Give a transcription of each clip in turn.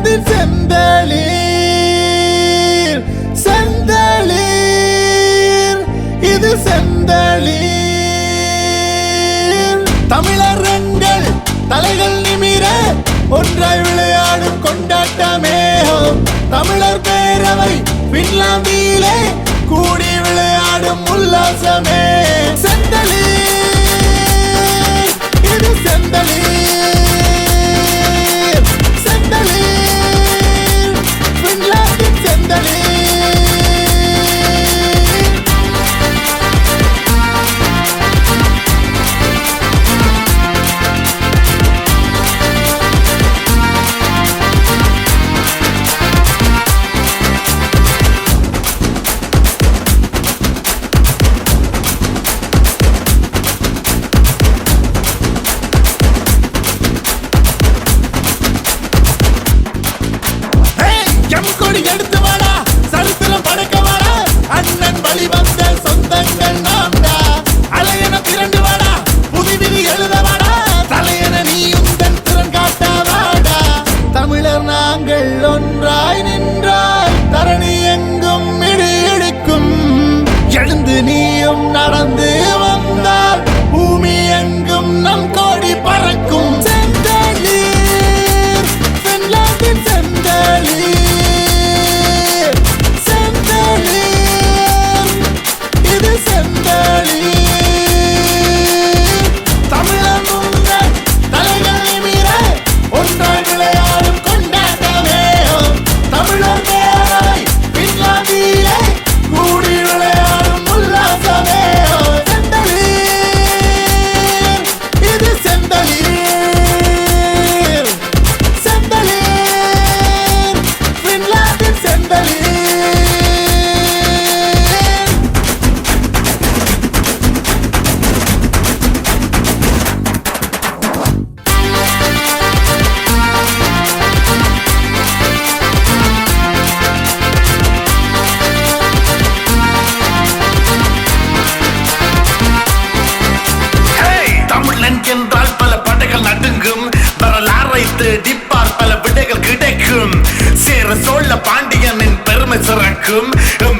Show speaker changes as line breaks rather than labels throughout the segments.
பின்லாந்தின் செந்தளிர் செந்தளிர் இது செந்தளிர் தமிழர்கள் தலைகள் நிமிர ஒன்றாய் விளையாடும் கொண்டாட்டமே தமிழர் பேரவை பின்லாந்திலே கூடி விளையாடும் உல்லாசமே செந்தளிர் இது செந்தளிர் செந்தளிர் பின்லாந்தின் செந்தளிர் எடுத்து வாடா சரித்திரம் படைக்க வாடா அண்ணன் வழி வந்த சொந்தங்கள் நாம்டா அலையன திரண்டு வாடா புதிவிதி எழுத வாடா தலையன நீ உந்தன் திறன் காட்ட வாடா தமிழர் நாங்கள் ஒன்றாய் நின்றாய் தரணி எங்கும் இடி இடிக்கும் எழுந்து நீயும் நடந்து வந்தால் பூமி எங்கும் நம் கோடி பறக்கும் செந்தளிர் பின்லாந்தின் செந்தளிர் சோழ பாண்டியனின் பெருமை சிறக்கும்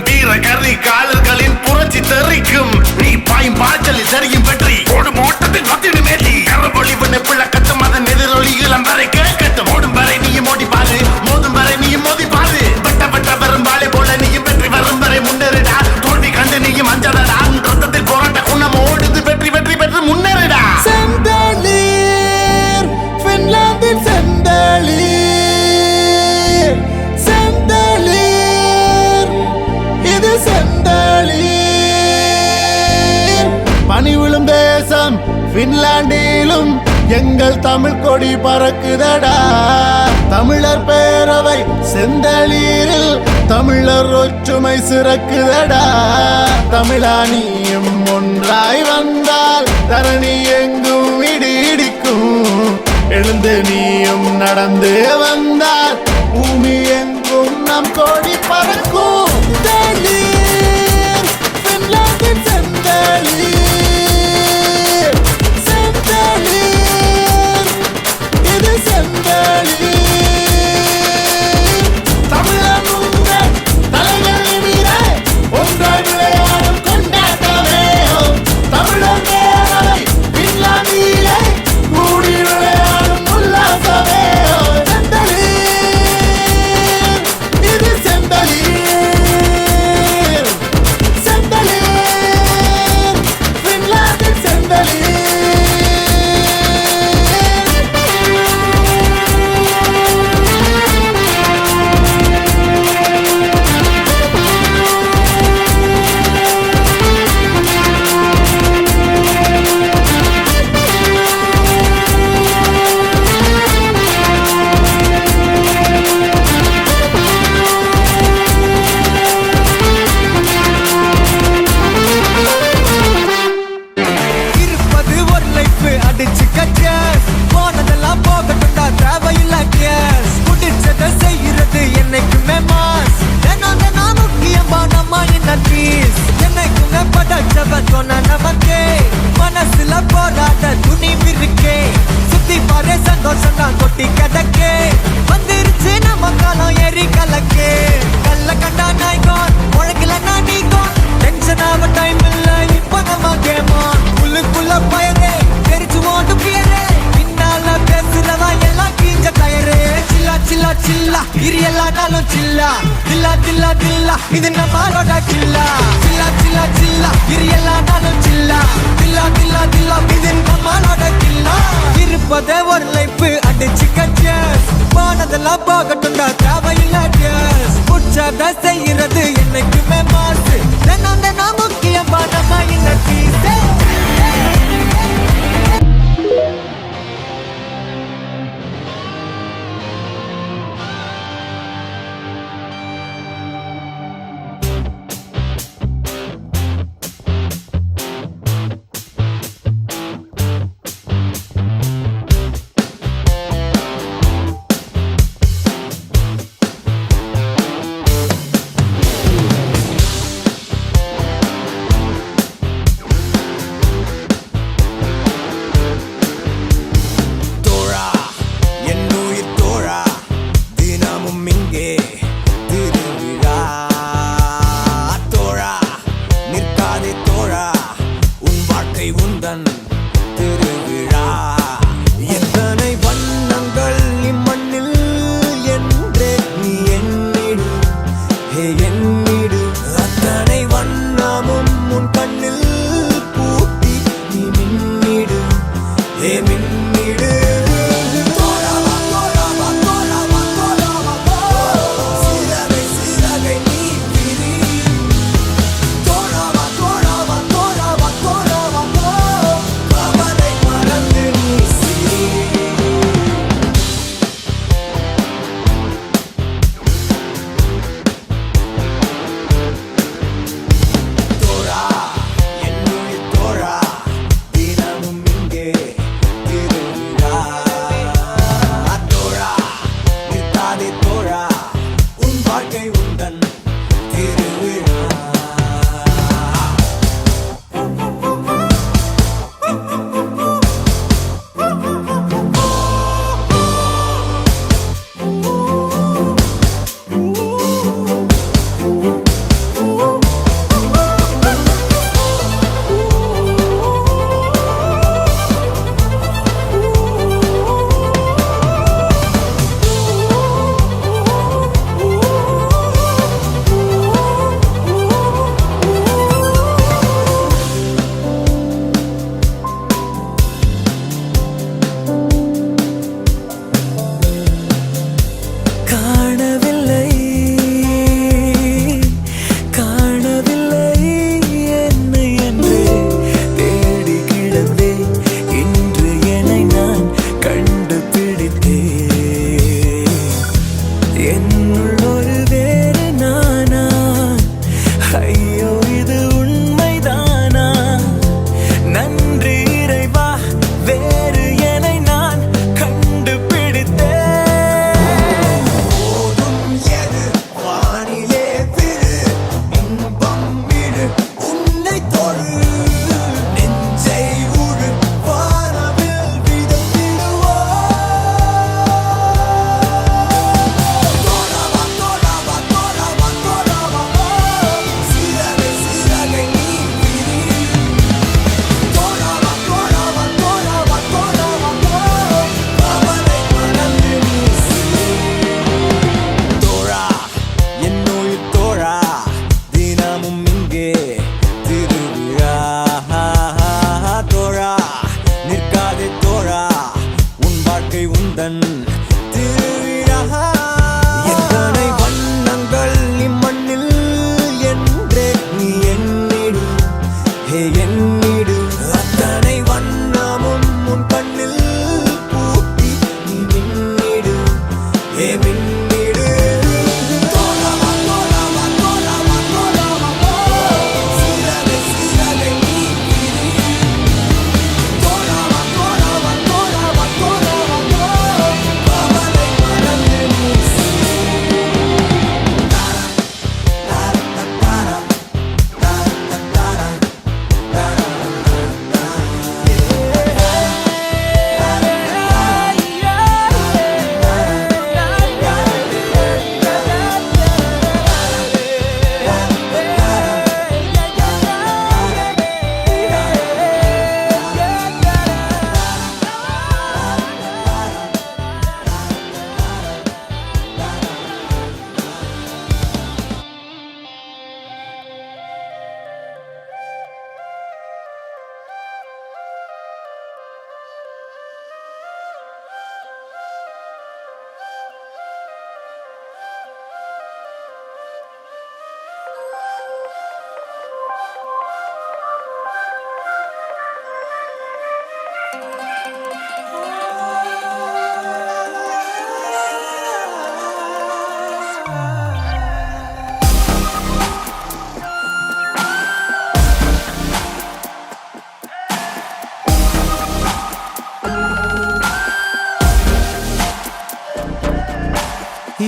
வீர கரிகாலர்களின் புரட்சி தெரிக்கும் நீ பாயும் பாய்ச்சலில் சரியும் வெற்றி ஓடும் ஓட்டத்தின் மத்திய மேலி கரவொழிவு பிளக்கட்டும் அதன் எதிரொலி இளம் வரை கேட்கட்டும் ஓடும் வரை நீயும் ஓடி பாரு மோதும் வரை நீயும் மோதி பாரு வெட்ட வெட்ட வரும் வாழை போல நீயும் வெற்றி வரும் வரை முன்னேறிடா தோல்வி கண்டு நீயும் அஞ்சலடா ரத்தத்தில் போராட்ட குணம் ஓடுது வெற்றி வெற்றி பெற்று முன்னேறிடா செந்தளிர் பின்லாந்தின் செந்தளிர் பனி விழும் தேசம் பின்லாண்டிலும் எங்கள் தமிழ் கொடி பறக்குதடா தமிழர் பேரவை செந்தளிரில் தமிழர் ஒற்றுமை சிறக்குதடா தமிழானியும் ஒன்றாய் வந்தால் தரணி எங்கும் இடி இடிக்கும் எழுந்து நீயும் நடந்து வந்தால் பூமி எங்கும் நம் கொடி பறக்கும் பின்லாந்தின் செந்தளிர் செந்தளிர் இது செந்தளிர் தமிழர் உங்கள் தலைகள் நிமிர ஒன்றாய் விளையாடும் கொண்டாட்டமே தமிழர் பேரவை பின்லாந்திலே கூடி விளையாடும் உல்லாசமே செந்தளிர் இது செந்தளிர்
சில்லா இரு எல்லா நாளும் சில்லா தில்லா தில்லா தில்லா இது நம்மளோட கில்லா சில்லா சில்லா சில்லா இரு எல்லா நாளும் சில்லா தில்லா தில்லா தில்லா இது நம்மளோட கில்லா இருப்பதே ஒரு லைஃப் அடிச்சு கச்சஸ் போனதெல்லாம் போகட்டும்டா தேவையில்ல கேஸ் புடிச்சத செய்யறது என்னைக்குமே மாசு தினம் தினம் முக்கியமான இந்த பீஸே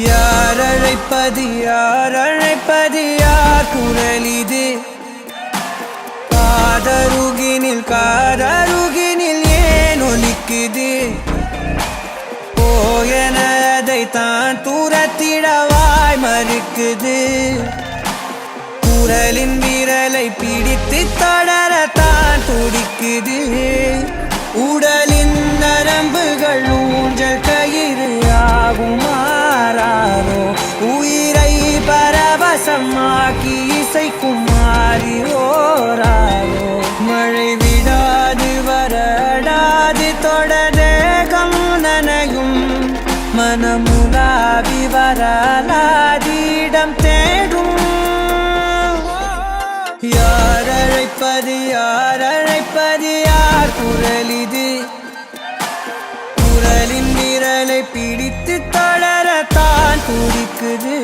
யார் அழைப்பது யார் அழைப்பது யார் குரல் இது காதருகினில் ஏன் ஒலிக்குது போயன அதை தான் தூரத்திடவாய் மறுக்குது குரலின் விரலை பிடித்து தொடரத்தான் துடிக்குது உடலின் நரம்புகள் ஊஞ்சல் கயிறு ஆகும் மாறாரோ உயிரை பரவசமாக்கி இசைக்கும் மாறி ஓராரோ மழை விடாது வரடாது தொடரேகம் நனையும் மனமுலாவி வரலாதிடம் தேடும் யார் அழைப்பது யார் குரல் இது குரலின் விரலை பிடித்து தொடரத்தான் துடிக்குது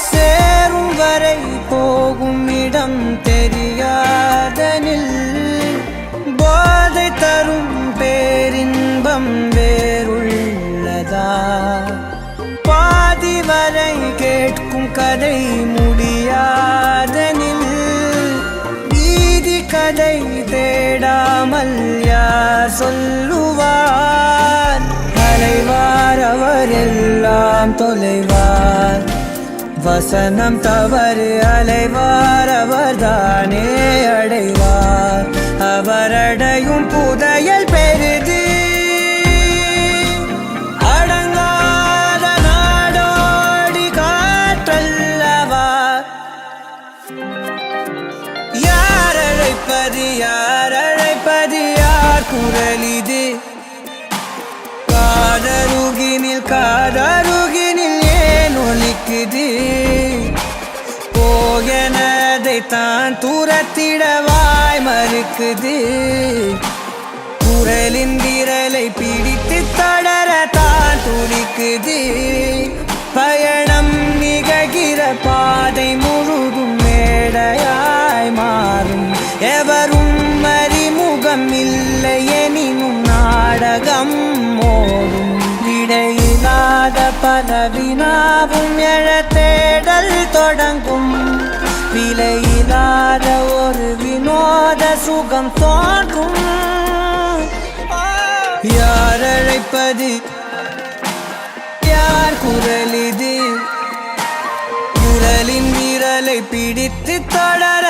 சேரும் வரை போகும் இடம் தெரியாதனில் போதை தரும் பேரின்பம் வேறுள்ளதா பாதி வரை கேட்கும் கதை முடியாதனில் நீதி கதை தேடாமல் யார் சொல்லுவார் அலைவார் அவர் எல்லாம் தொலைவார் வசனம் தவறு அலைவார் அவர்தானே அடைவார் அவரடையும் புதையல் பெரிது அடங்காத நாடோடி காற்றல்லவா யார் அழைப்பது யார் குரல் இது காதருகினில் ஏன் ஒலிக்குது போயனதை தான் தூரத்திடவாய் மறுக்குது குரலின் விரலை பிடித்து தொடர தான் துடிக்குது பயணம் நிகழ்கிற பாதை முழுதும் மேடையாய் மாறும் எவரும் அறிமுகம் இல்லை எனினும் நாடகம் ஓடும் விடையில்லாத பல வினாவும் எழ தேடல் தொடங்கும் விலையில்லாத ஒரு வினோத சுகம் தோன்றும் யார் அழைப்பது யார் குரல் இது குரலின் விரலை பிடித்து தொடர